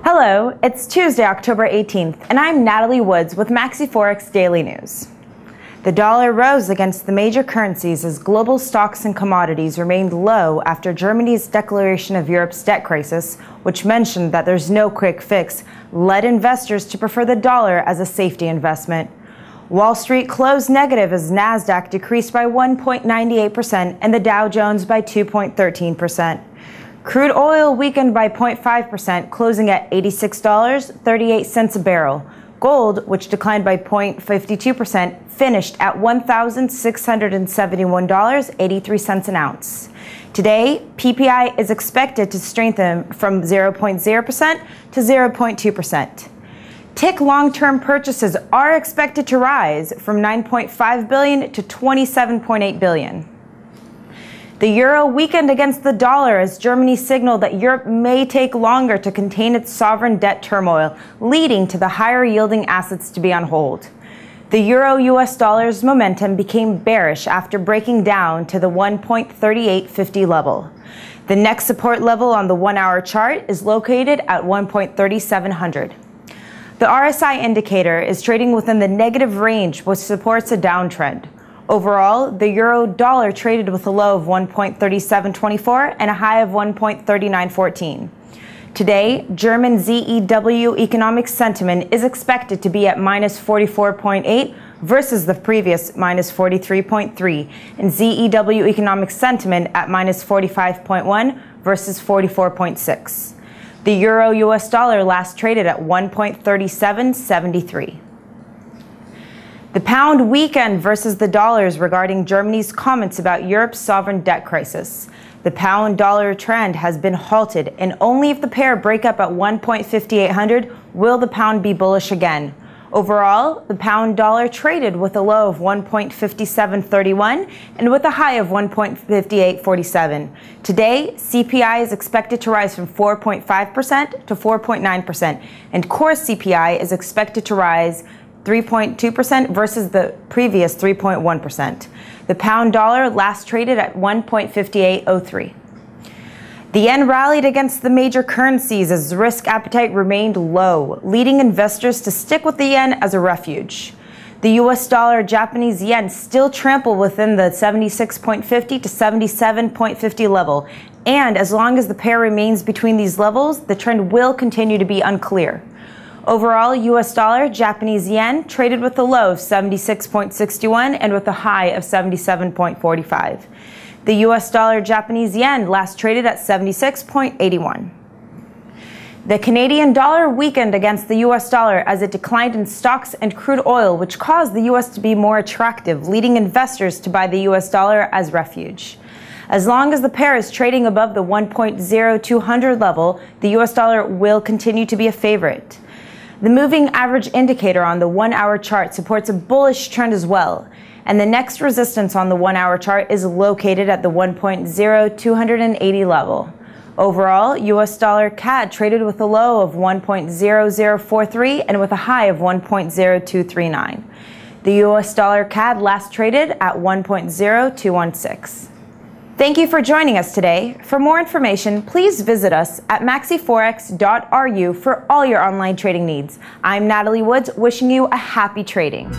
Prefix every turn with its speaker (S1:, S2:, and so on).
S1: Hello, it's Tuesday, October 18th, and I'm Natalie Woods with MaxiForex Daily News. The dollar rose against the major currencies as global stocks and commodities remained low after Germany's declaration of Europe's debt crisis, which mentioned that there's no quick fix, led investors to prefer the dollar as a safety investment. Wall Street closed negative as Nasdaq decreased by 1.98% and the Dow Jones by 2.13%. Crude oil weakened by 0.5%, closing at $86.38 a barrel. Gold, which declined by 0.52%, finished at $1,671.83 an ounce. Today, PPI is expected to strengthen from 0.0% to 0.2%. TIC long-term purchases are expected to rise from $9.5 billion to $27.8 billion. The euro weakened against the dollar as Germany signaled that Europe may take longer to contain its sovereign debt turmoil, leading to the higher yielding assets to be on hold. The euro-US dollar's momentum became bearish after breaking down to the 1.3850 level. The next support level on the 1-hour chart is located at 1.3700. The RSI indicator is trading within the negative range, which supports a downtrend. Overall, the euro-dollar traded with a low of 1.3724 and a high of 1.3914. Today, German ZEW economic sentiment is expected to be at minus 44.8 versus the previous minus 43.3, and ZEW economic sentiment at minus 45.1 versus 44.6. The euro-US dollar last traded at 1.3773. The pound weakened versus the dollars regarding Germany's comments about Europe's sovereign debt crisis. The pound-dollar trend has been halted, and only if the pair break up at 1.5800 will the pound be bullish again. Overall, the pound-dollar traded with a low of 1.5731 and with a high of 1.5847. Today, CPI is expected to rise from 4.5% to 4.9%, and core CPI is expected to rise 3.2% versus the previous 3.1%. The pound dollar last traded at 1.5803. The yen rallied against the major currencies as risk appetite remained low, leading investors to stick with the yen as a refuge. The US dollar Japanese yen still trample within the 76.50 to 77.50 level, and as long as the pair remains between these levels, the trend will continue to be unclear. Overall, US dollar Japanese yen traded with a low of 76.61 and with a high of 77.45. The US dollar Japanese yen last traded at 76.81. The Canadian dollar weakened against the US dollar as it declined in stocks and crude oil, which caused the US to be more attractive, leading investors to buy the US dollar as refuge. As long as the pair is trading above the 1.0200 level, the US dollar will continue to be a favorite. The moving average indicator on the 1-hour chart supports a bullish trend as well, and the next resistance on the 1-hour chart is located at the 1.0280 level. Overall, US dollar CAD traded with a low of 1.0043 and with a high of 1.0239. The US dollar CAD last traded at 1.0216. Thank you for joining us today. For more information, please visit us at MaxiForex.ru for all your online trading needs. I'm Natalie Woods, wishing you a happy trading.